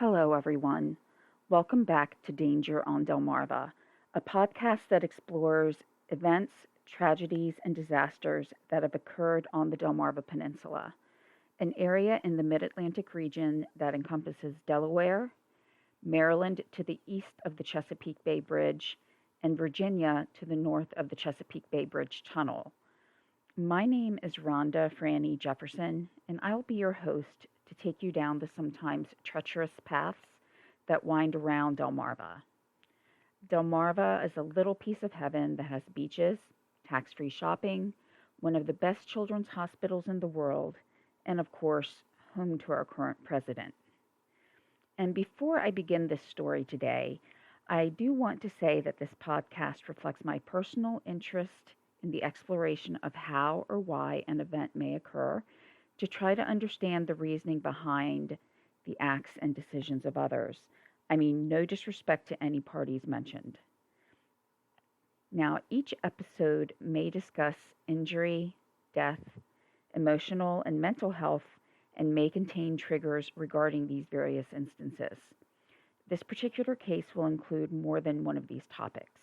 Hello, everyone. Welcome back to Danger on Delmarva, a podcast that explores events, tragedies, and disasters that have occurred on the Delmarva Peninsula, an area in the mid Atlantic region that encompasses Delaware, Maryland to the east of the Chesapeake Bay Bridge, and Virginia to the north of the Chesapeake Bay Bridge Tunnel. My name is Rhonda Franny Jefferson, and I'll be your host to take you down the sometimes treacherous paths that wind around Delmarva. Delmarva is a little piece of heaven that has beaches, tax-free shopping, one of the best children's hospitals in the world, and of course, home to our current president. And before I begin this story today, I do want to say that this podcast reflects my personal interest in the exploration of how or why an event may occur to try to understand the reasoning behind the acts and decisions of others. I mean, no disrespect to any parties mentioned. Now, each episode may discuss injury, death, emotional and mental health, and may contain triggers regarding these various instances. This particular case will include more than one of these topics,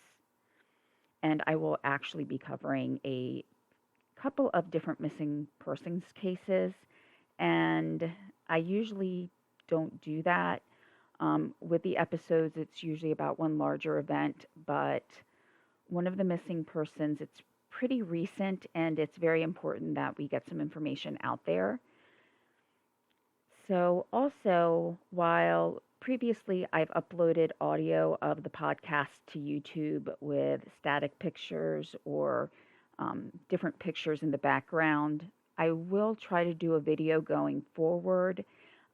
and I will actually be covering a couple of different missing persons cases, and I usually don't do that. With the episodes, it's usually about one larger event, but one of the missing persons, it's pretty recent, and it's very important that we get some information out there. So also, while previously I've uploaded audio of the podcast to YouTube with static pictures or different pictures in the background, I will try to do a video going forward.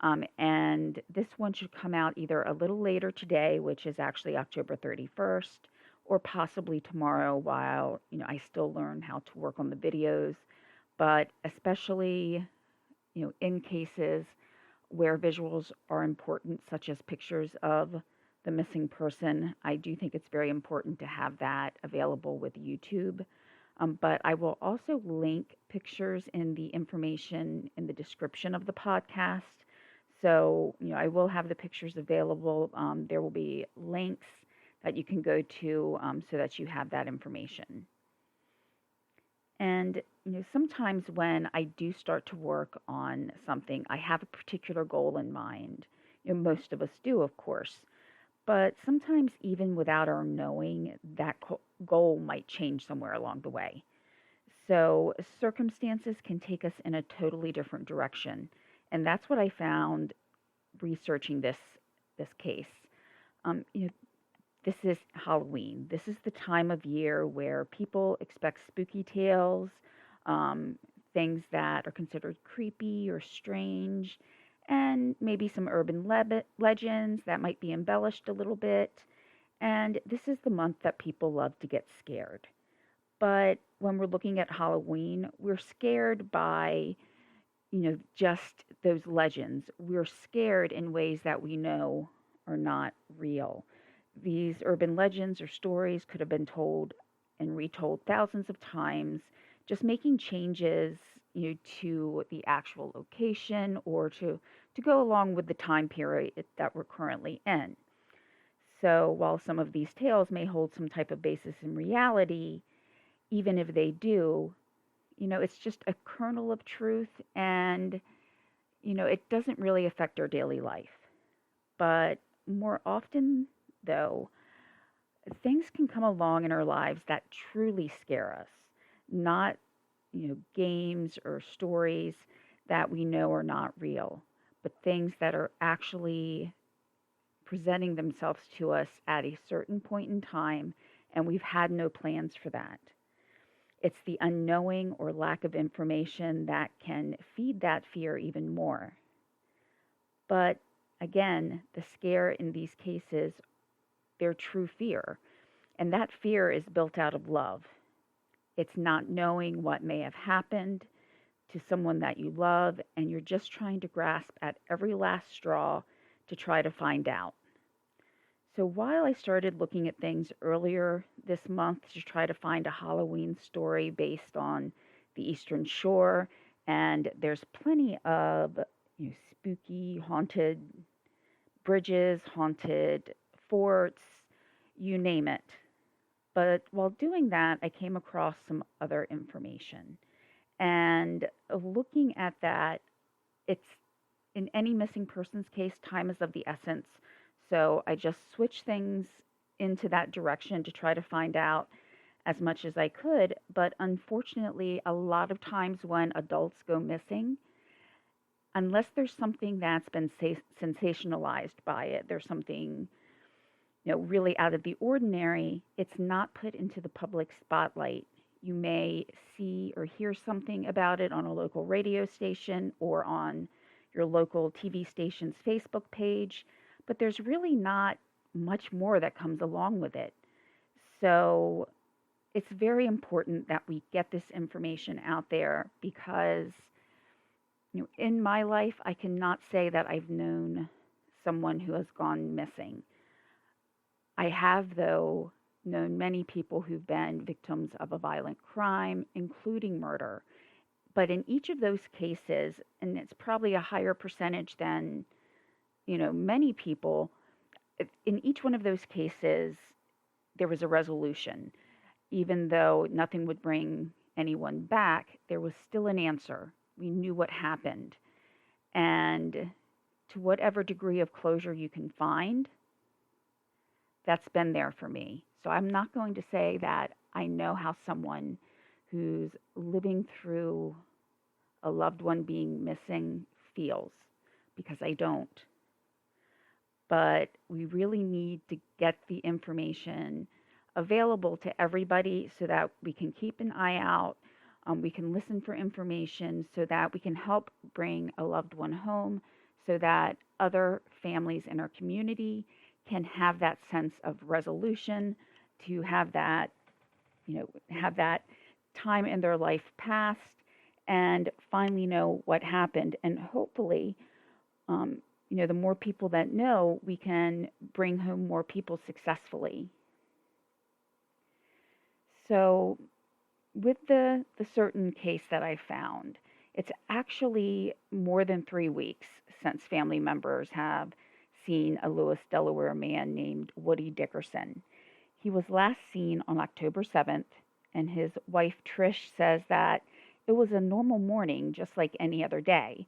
And this one should come out either a little later today, which is actually October 31st, or possibly tomorrow while, I still learn how to work on the videos. But especially, in cases where visuals are important, such as pictures of the missing person, I do think it's very important to have that available with YouTube. But I will also link pictures in the information in the description of the podcast. So, I will have the pictures available. There will be links that you can go to so that you have that information. And, sometimes when I do start to work on something, I have a particular goal in mind. Most of us do, of course. But sometimes, even without our knowing, that goal might change somewhere along the way. So circumstances can take us in a totally different direction. And that's what I found researching this case. Um, you know, this is Halloween. This is the time of year where people expect spooky tales, things that are considered creepy or strange, and maybe some urban legends that might be embellished a little bit. And this is the month that people love to get scared. But when we're looking at Halloween, we're scared by, just those legends. We're scared in ways that we know are not real. These urban legends or stories could have been told and retold thousands of times, just making changes, to the actual location or to go along with the time period that we're currently in. So while some of these tales may hold some type of basis in reality, even if they do, it's just a kernel of truth, and, it doesn't really affect our daily life. But more often, though, things can come along in our lives that truly scare us, not, games or stories that we know are not real, but things that are actually presenting themselves to us at a certain point in time, and we've had no plans for that. It's the unknowing or lack of information that can feed that fear even more. But again, the scare in these cases, they're true fear, and that fear is built out of love. It's not knowing what may have happened to someone that you love, and you're just trying to grasp at every last straw to try to find out. So while I started looking at things earlier this month to try to find a Halloween story based on the Eastern Shore, and there's plenty of spooky, haunted bridges, haunted forts, you name it. But while doing that, I came across some other information. And looking at that, it's in any missing persons case, time is of the essence. So I just switched things into that direction to try to find out as much as I could. But unfortunately, a lot of times when adults go missing, unless there's something that's been sensationalized by it, there's something really out of the ordinary, it's not put into the public spotlight. You may see or hear something about it on a local radio station or on your local TV station's Facebook page, but there's really not much more that comes along with it. So it's very important that we get this information out there because in my life, I cannot say that I've known someone who has gone missing. I have, though, known many people who've been victims of a violent crime, including murder. But in each of those cases, and it's probably a higher percentage than, many people, in each one of those cases, there was a resolution. Even though nothing would bring anyone back, there was still an answer. We knew what happened. And to whatever degree of closure you can find, that's been there for me. So I'm not going to say that I know how someone who's living through a loved one being missing feels, because I don't. But we really need to get the information available to everybody so that we can keep an eye out. We can listen for information so that we can help bring a loved one home so that other families in our community can have that sense of resolution, to have that, have that time in their life passed and finally know what happened. And hopefully, the more people that know, we can bring home more people successfully. So with the certain case that I found, it's actually more than 3 weeks since family members have seen a Lewis, Delaware man named Woody Dickerson. He was last seen on October 7th, and his wife Trish says that it was a normal morning just like any other day.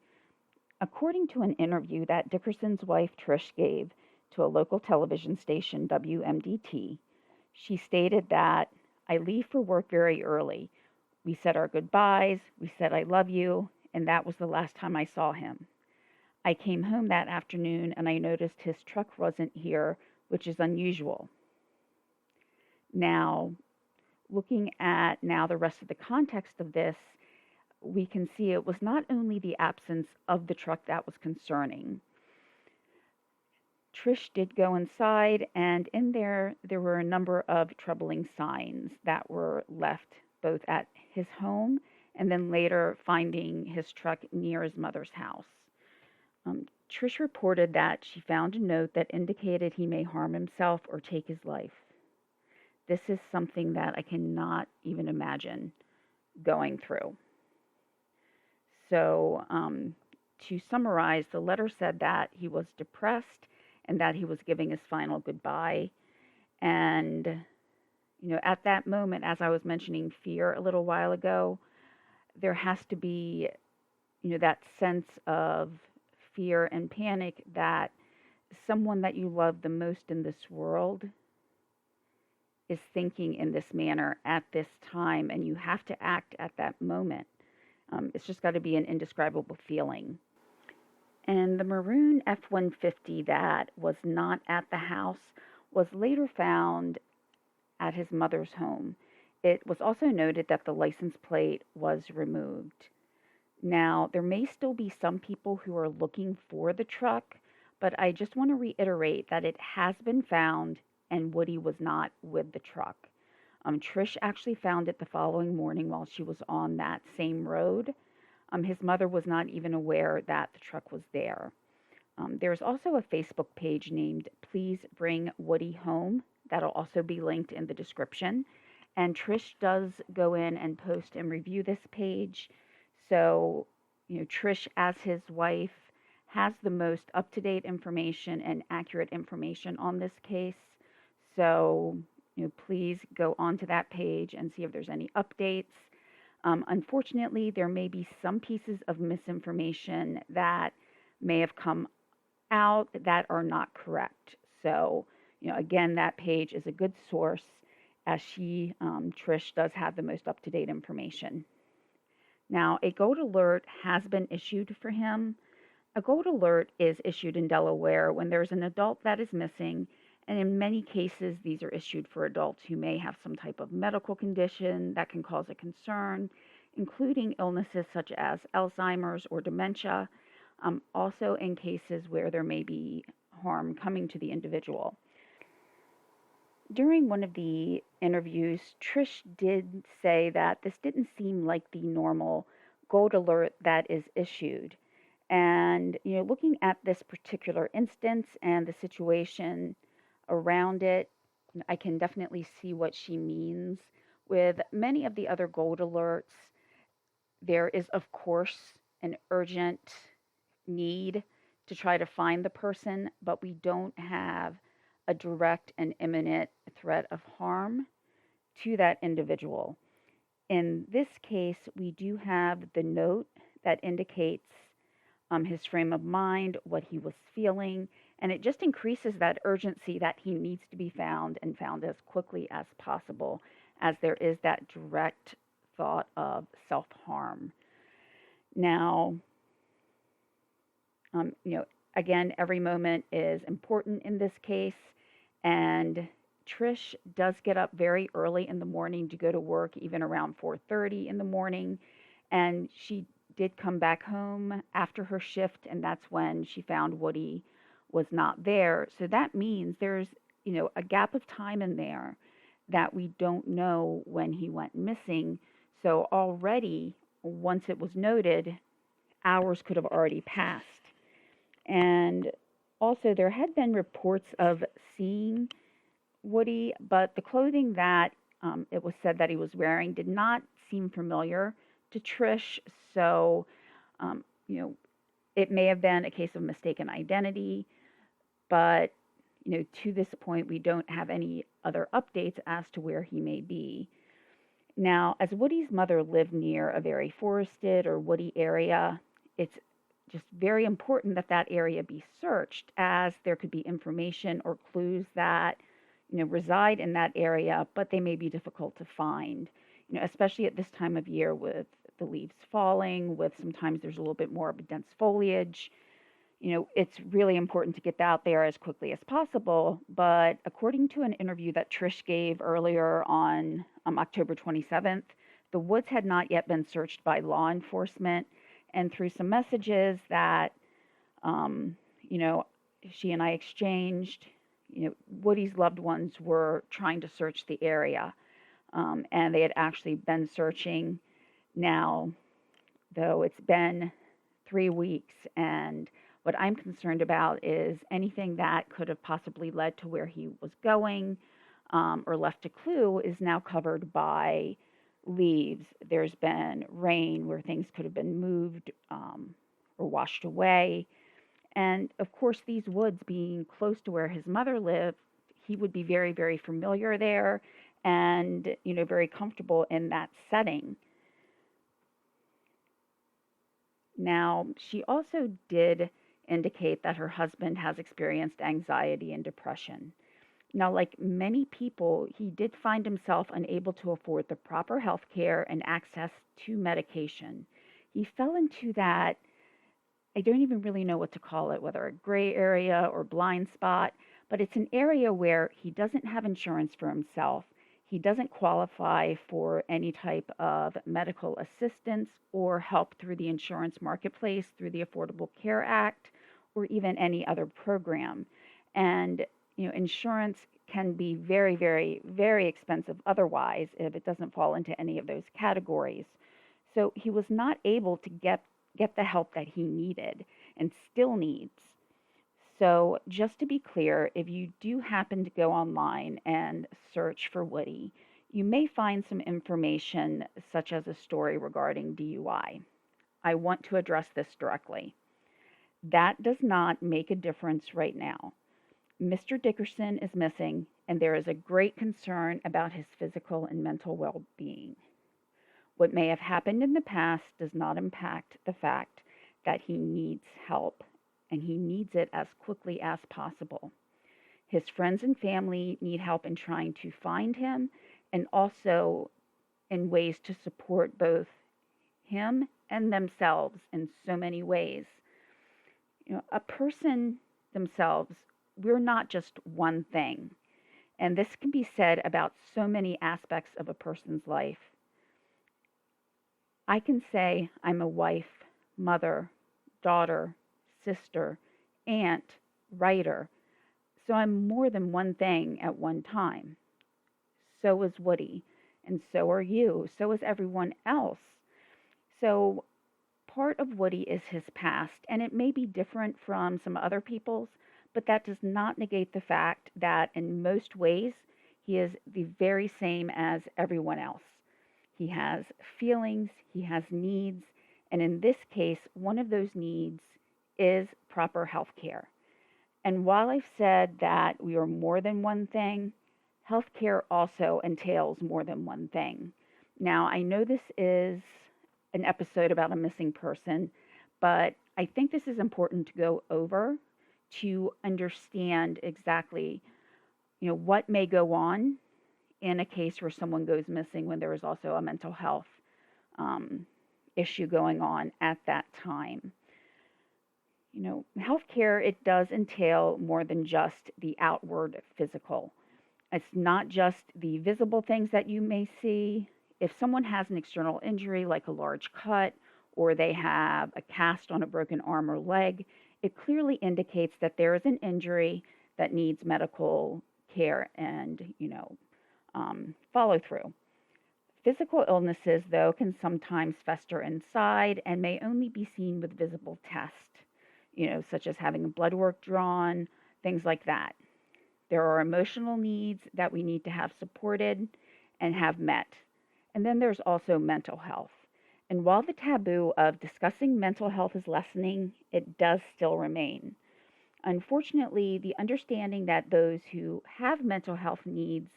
According to an interview that Dickerson's wife Trish gave to a local television station, WMDT, she stated that, "I leave for work very early. We said our goodbyes, we said I love you, and that was the last time I saw him. I came home that afternoon and I noticed his truck wasn't here, which is unusual." Now, looking at the rest of the context of this, we can see it was not only the absence of the truck that was concerning. Trish did go inside, and in there were a number of troubling signs that were left both at his home and then later finding his truck near his mother's house. Trish reported that she found a note that indicated he may harm himself or take his life. This is something that I cannot even imagine going through. So, to summarize, the letter said that he was depressed and that he was giving his final goodbye. And, at that moment, as I was mentioning fear a little while ago, there has to be, that sense of fear and panic that someone that you love the most in this world is thinking in this manner at this time, and you have to act at that moment. It's just got to be an indescribable feeling. And the maroon F-150 that was not at the house was later found at his mother's home. It was also noted that the license plate was removed. Now, there may still be some people who are looking for the truck, but I just want to reiterate that it has been found and Woody was not with the truck. Trish actually found it the following morning while she was on that same road. His mother was not even aware that the truck was there. There's also a Facebook page named Please Bring Woody Home. That'll also be linked in the description. And Trish does go in and post and review this page. So, Trish, as his wife, has the most up-to-date information and accurate information on this case. So, please go onto that page and see if there's any updates. Unfortunately, there may be some pieces of misinformation that may have come out that are not correct. So, again, that page is a good source as Trish does have the most up-to-date information. Now, a gold alert has been issued for him. A gold alert is issued in Delaware when there's an adult that is missing, and in many cases, these are issued for adults who may have some type of medical condition that can cause a concern, including illnesses such as Alzheimer's or dementia, also in cases where there may be harm coming to the individual. During one of the interviews, Trish did say that this didn't seem like the normal gold alert that is issued. And, looking at this particular instance and the situation around it, I can definitely see what she means. With many of the other gold alerts, there is, of course, an urgent need to try to find the person, but we don't have a direct and imminent threat of harm to that individual. In this case, we do have the note that indicates his frame of mind, what he was feeling, and it just increases that urgency that he needs to be found and found as quickly as possible, as there is that direct thought of self-harm. Now, again, every moment is important in this case, and Trish does get up very early in the morning to go to work, even around 4:30 in the morning, and she did come back home after her shift, and that's when she found Woody was not there. So that means there's, a gap of time in there that we don't know when he went missing. So already, once it was noted, hours could have already passed. And also, there had been reports of seeing Woody, but the clothing that it was said that he was wearing did not seem familiar to Trish. So, it may have been a case of mistaken identity, but, to this point, we don't have any other updates as to where he may be. Now, as Woody's mother lived near a very forested or woody area, it's just very important that that area be searched, as there could be information or clues that, reside in that area, but they may be difficult to find, especially at this time of year with the leaves falling, with sometimes there's a little bit more of a dense foliage. It's really important to get out there as quickly as possible. But according to an interview that Trish gave earlier on October 27th, the woods had not yet been searched by law enforcement. And through some messages that, she and I exchanged, Woody's loved ones were trying to search the area. And they had actually been searching now, though it's been 3 weeks. And what I'm concerned about is anything that could have possibly led to where he was going or left a clue is now covered by leaves. There's been rain where things could have been moved or washed away. And of course, these woods being close to where his mother lived, he would be very, very familiar there and, very comfortable in that setting. Now, she also did indicate that her husband has experienced anxiety and depression. Now, like many people, he did find himself unable to afford the proper health care and access to medication. He fell into that, I don't even really know what to call it, whether a gray area or blind spot, but it's an area where he doesn't have insurance for himself. He doesn't qualify for any type of medical assistance or help through the insurance marketplace, through the Affordable Care Act, or even any other program. And, insurance can be very, very, very expensive otherwise if it doesn't fall into any of those categories. So he was not able to get the help that he needed and still needs. So just to be clear, if you do happen to go online and search for Woody, you may find some information such as a story regarding DUI. I want to address this directly. That does not make a difference right now. Mr. Dickerson is missing, and there is a great concern about his physical and mental well being. What may have happened in the past does not impact the fact that he needs help, and he needs it as quickly as possible. His friends and family need help in trying to find him and also in ways to support both him and themselves in so many ways. A person themselves, we're not just one thing. And this can be said about so many aspects of a person's life. I can say I'm a wife, mother, daughter, sister, aunt, writer. So I'm more than one thing at one time. So is Woody, and so are you, so is everyone else. So part of Woody is his past, and it may be different from some other people's, but that does not negate the fact that in most ways he is the very same as everyone else. He has feelings, he has needs, and in this case, one of those needs is proper health care. And while I've said that we are more than one thing, healthcare also entails more than one thing. Now, I know this is an episode about a missing person, but I think this is important to go over to understand exactly, what may go on in a case where someone goes missing when there is also a mental health issue going on at that time. Healthcare, it does entail more than just the outward physical. It's not just the visible things that you may see. If someone has an external injury like a large cut or they have a cast on a broken arm or leg, it clearly indicates that there is an injury that needs medical care and, follow through. Physical illnesses, though, can sometimes fester inside and may only be seen with visible tests, such as having blood work drawn, things like that. There are emotional needs that we need to have supported and have met. And then there's also mental health. And while the taboo of discussing mental health is lessening, it does still remain. Unfortunately, the understanding that those who have mental health needs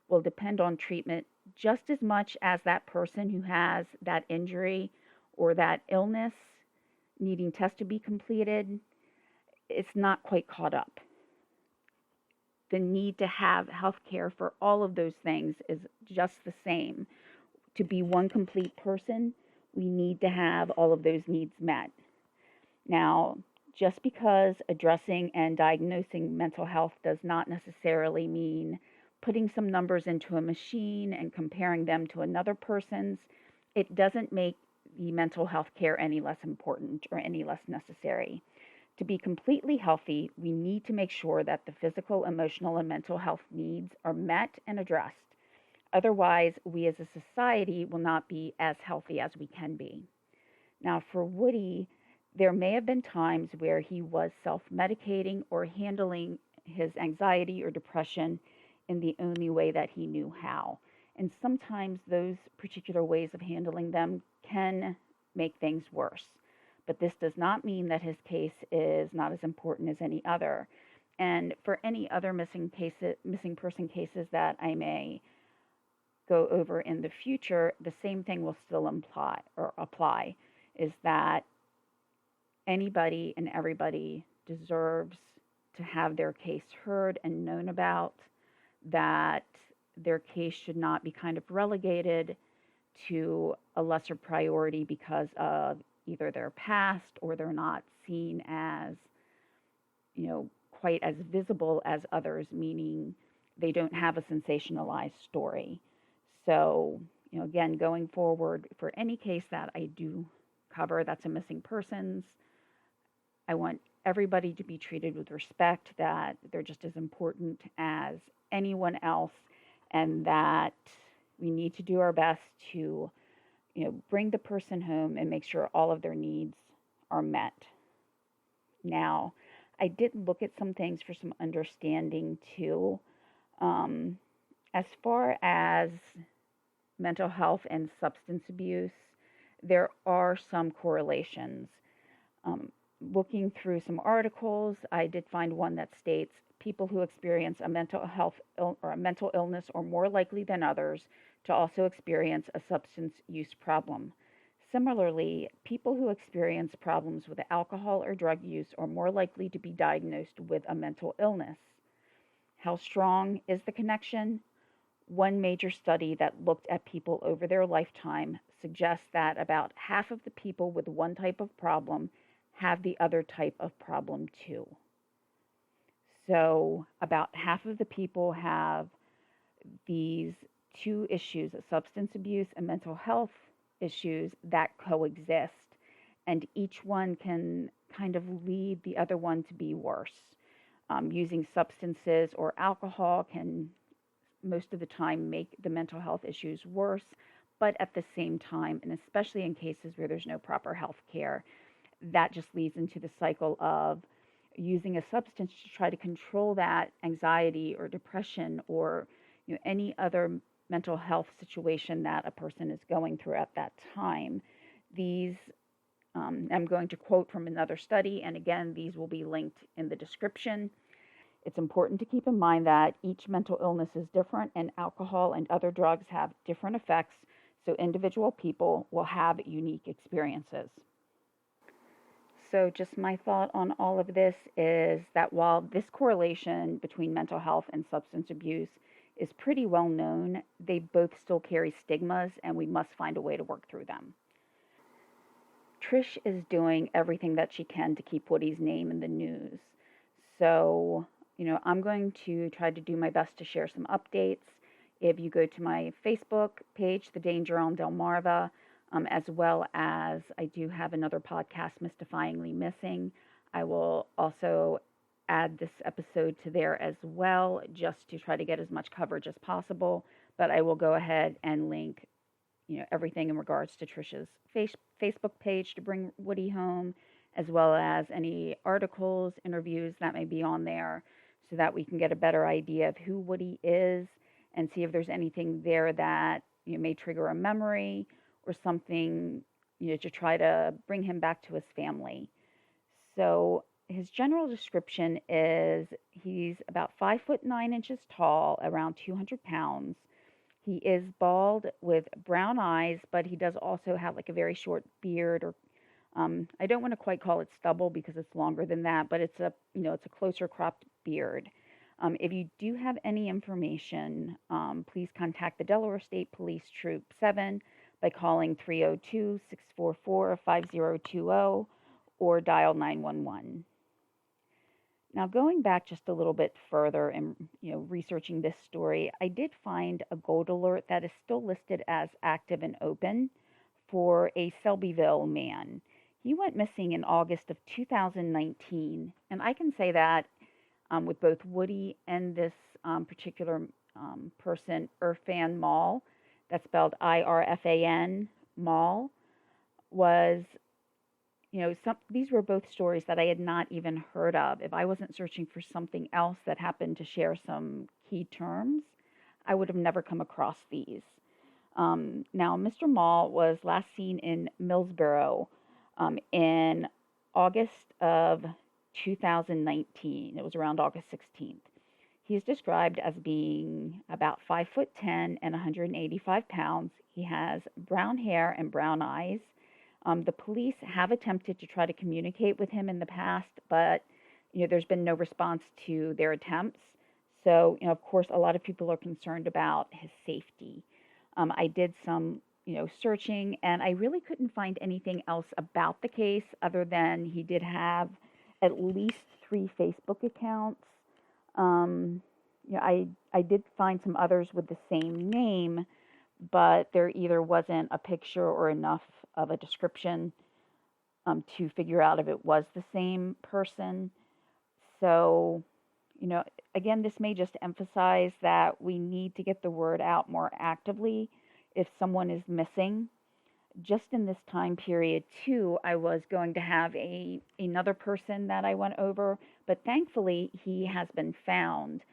will depend on treatment just as much as that person who has that injury or that illness needing tests to be completed, it's not quite caught up. The need to have health care for all of those things is just the same. To be one complete person, we need to have all of those needs met. Now, just because addressing and diagnosing mental health does not necessarily mean putting some numbers into a machine and comparing them to another person's, it doesn't make the mental health care any less important or any less necessary. To be completely healthy, we need to make sure that the physical, emotional, and mental health needs are met and addressed. Otherwise, we as a society will not be as healthy as we can be. Now, for Woody, there may have been times where he was self-medicating or handling his anxiety or depression in the only way that he knew how. And sometimes those particular ways of handling them can make things worse. But this does not mean that his case is not as important as any other. And for any other missing person cases that I may go over in the future, the same thing will still apply, is that anybody and everybody deserves to have their case heard and known about, that their case should not be kind of relegated to a lesser priority because of either their past or they're not seen as, quite as visible as others, meaning they don't have a sensationalized story. So, again, going forward, for any case that I do cover that's a missing persons, I want everybody to be treated with respect, that they're just as important as anyone else, and that we need to do our best to, bring the person home and make sure all of their needs are met. Now, I did look at some things for some understanding too. As far as mental health and substance abuse, there are some correlations. looking through some articles, I did find one that states people who experience a or a mental illness are more likely than others to also experience a substance use problem. Similarly, people who experience problems with alcohol or drug use are more likely to be diagnosed with a mental illness. How strong is the connection? One major study that looked at people over their lifetime suggests that about half of the people with one type of problem have the other type of problem too. So, about half of the people have these two issues, substance abuse and mental health issues, that coexist. And each one can kind of lead the other one to be worse. Using substances or alcohol can most of the time make the mental health issues worse, but at the same time, and especially in cases where there's no proper health care, that just leads into the cycle of using a substance to try to control that anxiety or depression or any other mental health situation that a person is going through at that time. These, I'm going to quote from another study, and again, these will be linked in the description. It's important to keep in mind that each mental illness is different, and alcohol and other drugs have different effects, so individual people will have unique experiences. So, just my thought on all of this is that while this correlation between mental health and substance abuse is pretty well known, they both still carry stigmas, and we must find a way to work through them. Trish is doing everything that she can to keep Woody's name in the news. So, I'm going to try to do my best to share some updates. If you go to my Facebook page, The Danger on Delmarva, as well as I do have another podcast, Mystifyingly Missing, I will also add this episode to there as well, just to try to get as much coverage as possible. But I will go ahead and link, everything in regards to Trisha's Facebook page to bring Woody home, as well as any articles, interviews that may be on there, so that we can get a better idea of who Woody is and see if there's anything there that may trigger a memory or something, to try to bring him back to his family. So his general description is he's about 5'9" tall, around 200 pounds. He is bald with brown eyes, but he does also have like a very short beard, or I don't want to quite call it stubble because it's longer than that, but it's a closer cropped beard. If you do have any information, please contact the Delaware State Police Troop 7 by calling 302-644-5020 or dial 911. Now, going back just a little bit further and researching this story, I did find a gold alert that is still listed as active and open for a Selbyville man. He went missing in August of 2019, and I can say that with both Woody and this particular person, Irfan Mall, that's spelled Irfan Mall, was, these were both stories that I had not even heard of. If I wasn't searching for something else that happened to share some key terms, I would have never come across these. Now, Mr. Mall was last seen in Millsboro in August of 2019. It was around August 16th. He is described as being about 5'10" and 185 pounds. He has brown hair and brown eyes. The police have attempted to try to communicate with him in the past, but there's been no response to their attempts. So, of course, a lot of people are concerned about his safety. I did some, searching, and I really couldn't find anything else about the case other than he did have at least 3 Facebook accounts. I did find some others with the same name, but there either wasn't a picture or enough of a description to figure out if it was the same person. So, again, this may just emphasize that we need to get the word out more actively if someone is missing. Just in this time period, too, I was going to have another person that I went over, but thankfully he has been found.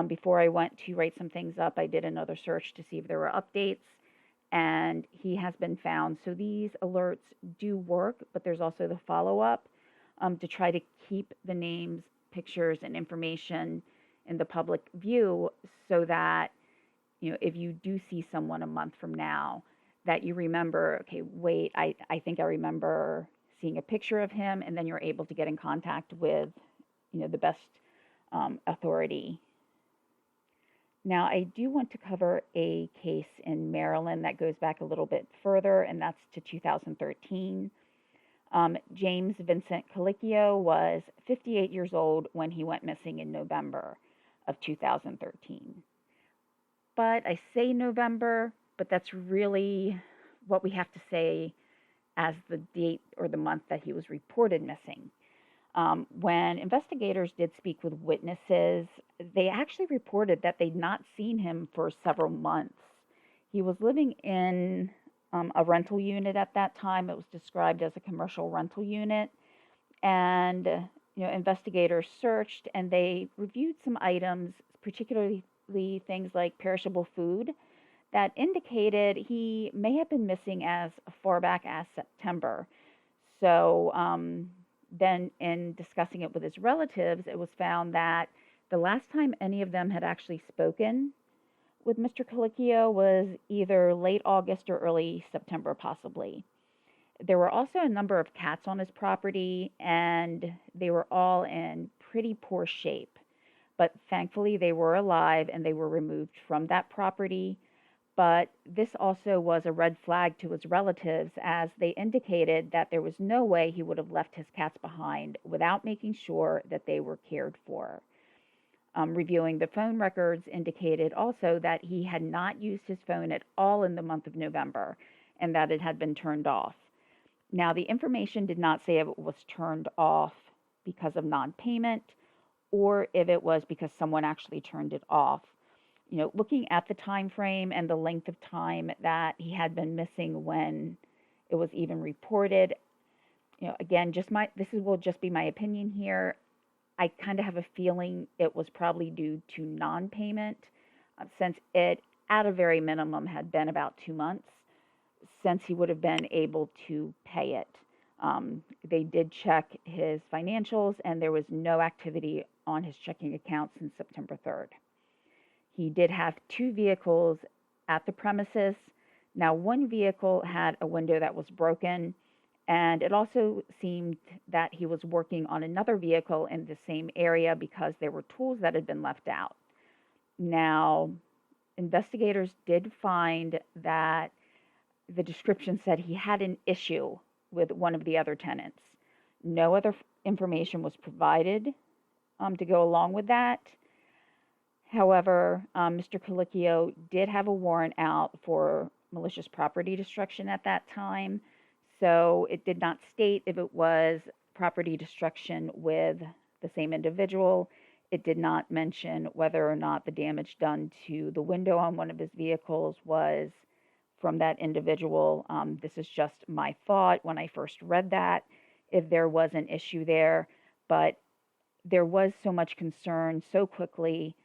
Before I went to write some things up, I did another search to see if there were updates, and he has been found. So these alerts do work, but there's also the follow-up. to try to keep the names, pictures, and information in the public view so that, if you do see someone a month from now, that you remember, okay, wait, I think I remember seeing a picture of him, and then you're able to get in contact with, the best authority. Now, I do want to cover a case in Maryland that goes back a little bit further, and that's to 2013. James Vincent Colicchio was 58 years old when he went missing in November of 2013. But I say November, but that's really what we have to say as the date or the month that he was reported missing. When investigators did speak with witnesses, they actually reported that they'd not seen him for several months. He was living in a rental unit at that time. It was described as a commercial rental unit. And, investigators searched and they reviewed some items, particularly things like perishable food, that indicated he may have been missing as far back as September. So then in discussing it with his relatives, it was found that the last time any of them had actually spoken with Mr. Colicchio was either late August or early September, possibly. There were also a number of cats on his property, and they were all in pretty poor shape. But thankfully, they were alive and they were removed from that property. But this also was a red flag to his relatives, as they indicated that there was no way he would have left his cats behind without making sure that they were cared for. Reviewing the phone records indicated also that he had not used his phone at all in the month of November and that it had been turned off. Now, the information did not say if it was turned off because of non-payment or if it was because someone actually turned it off. Looking at the time frame and the length of time that he had been missing when it was even reported, again, this will just be my opinion here. I kind of have a feeling it was probably due to non-payment, since it, at a very minimum, had been about 2 months since he would have been able to pay it. They did check his financials, and there was no activity on his checking account since September 3rd. He did have 2 vehicles at the premises. Now, one vehicle had a window that was broken, and it also seemed that he was working on another vehicle in the same area because there were tools that had been left out. Now, investigators did find that the description said he had an issue with one of the other tenants. No other information was provided to go along with that. However, Mr. Colicchio did have a warrant out for malicious property destruction at that time, so it did not state if it was property destruction with the same individual. It did not mention whether or not the damage done to the window on one of his vehicles was from that individual. This is just my thought when I first read that, if there was an issue there, but there was so much concern so quickly.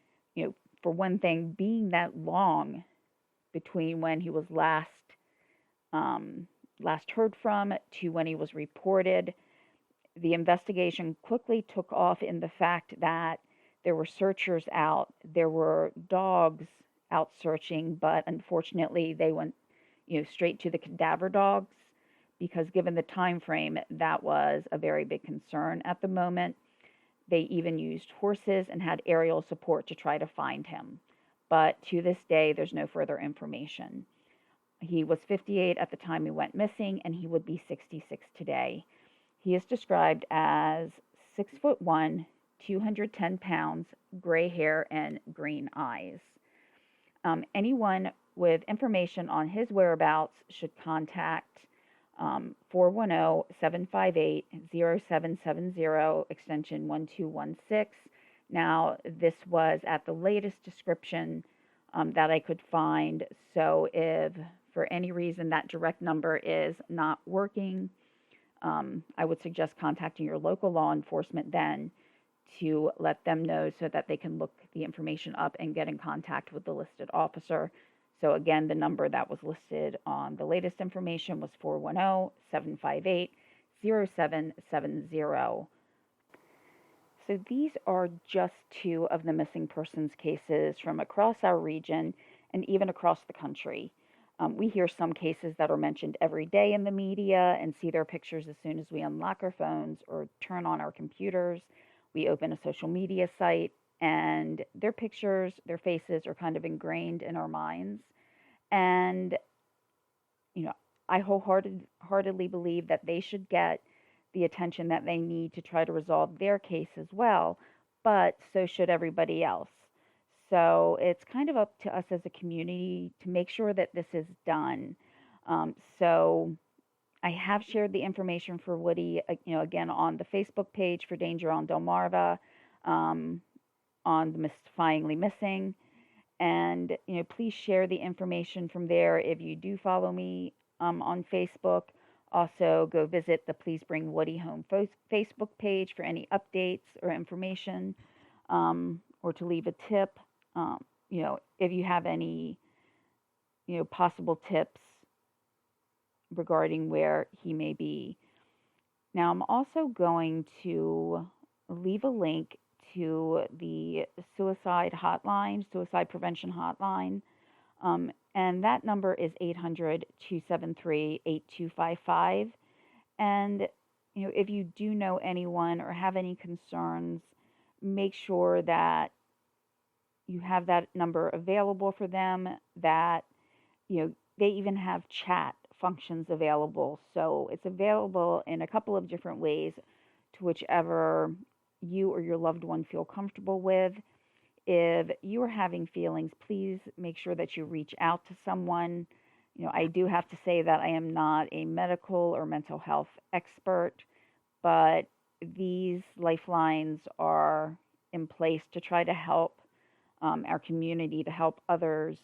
For one thing, being that long between when he was last heard from to when he was reported, the investigation quickly took off in the fact that there were searchers out, there were dogs out searching, but unfortunately they went straight to the cadaver dogs, because given the time frame, that was a very big concern at the moment. They even used horses and had aerial support to try to find him. But to this day, there's no further information. He was 58 at the time he went missing, and he would be 66 today. He is described as 6'1", 210 pounds, gray hair, and green eyes. Anyone with information on his whereabouts should contact 410-758-0770, extension 1216. Now, this was at the latest description that I could find, so if for any reason that direct number is not working, I would suggest contacting your local law enforcement then to let them know so that they can look the information up and get in contact with the listed officer. So again, the number that was listed on the latest information was 410-758-0770, 0770. So these are just two of the missing persons cases from across our region and even across the country. We hear some cases that are mentioned every day in the media and see their pictures as soon as we unlock our phones or turn on our computers. We open a social media site, and their pictures, their faces are kind of ingrained in our minds. And you know, I wholeheartedly believe that they should get the attention that they need to try to resolve their case as well, but so should everybody else. So it's kind of up to us as a community to make sure that this is done. So I have shared the information for Woody, again on the Facebook page for Danger on Delmarva, um, on the Mystifyingly Missing. And please share the information from there if you do follow me on Facebook. Also, go visit the Please Bring Woody Home Facebook page for any updates or information, or to leave a tip. If you have any possible tips regarding where he may be. Now, I'm also going to leave a link to the suicide prevention hotline. And that number is 800-273-8255. And, if you do know anyone or have any concerns, make sure that you have that number available for them, that, they even have chat functions available. So it's available in a couple of different ways to whichever you or your loved one feel comfortable with. If you are having feelings, please make sure that you reach out to someone. I do have to say that I am not a medical or mental health expert, but these lifelines are in place to try to help our community, to help others,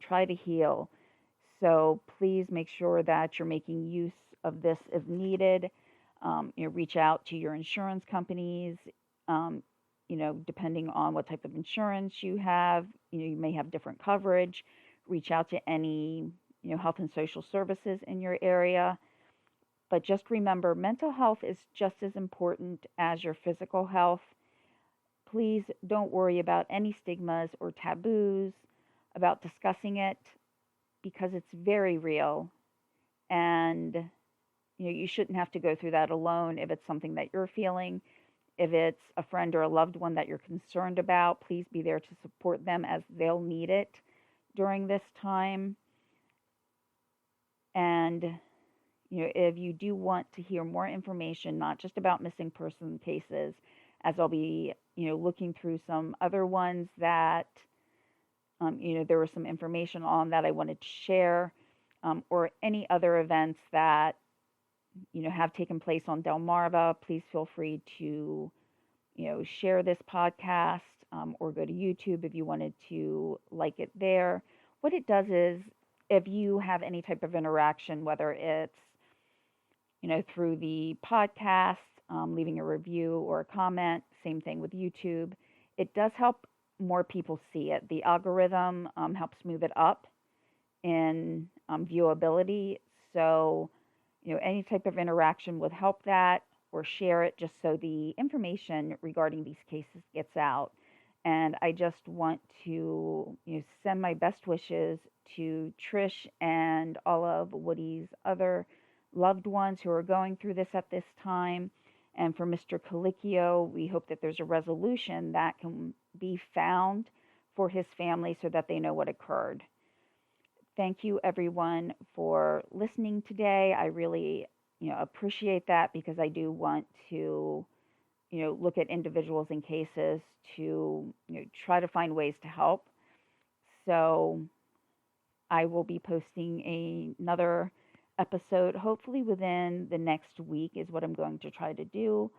try to heal. So please make sure that you're making use of this if needed. Reach out to your insurance companies. Depending on what type of insurance you have, you may have different coverage. Reach out to any, health and social services in your area. But just remember, mental health is just as important as your physical health. Please don't worry about any stigmas or taboos about discussing it, because it's very real. And, you shouldn't have to go through that alone if it's something that you're feeling. If it's a friend or a loved one that you're concerned about, please be there to support them as they'll need it during this time. And, if you do want to hear more information, not just about missing person cases, as I'll be, looking through some other ones that, there was some information on that I wanted to share, or any other events that, have taken place on Delmarva, please feel free to, share this podcast, or go to YouTube if you wanted to like it there. What it does is, if you have any type of interaction, whether it's, through the podcast, leaving a review or a comment, same thing with YouTube, it does help more people see it. The algorithm helps move it up in viewability. So, any type of interaction would help that, or share it just so the information regarding these cases gets out. And I just want to send my best wishes to Trish and all of Woody's other loved ones who are going through this at this time. And for Mr. Colicchio, we hope that there's a resolution that can be found for his family so that they know what occurred. Thank you, everyone, for listening today. I really, appreciate that, because I do want to, look at individuals and cases to, try to find ways to help. So I will be posting another episode, hopefully within the next week, is what I'm going to try to do.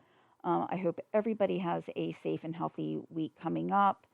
I hope everybody has a safe and healthy week coming up.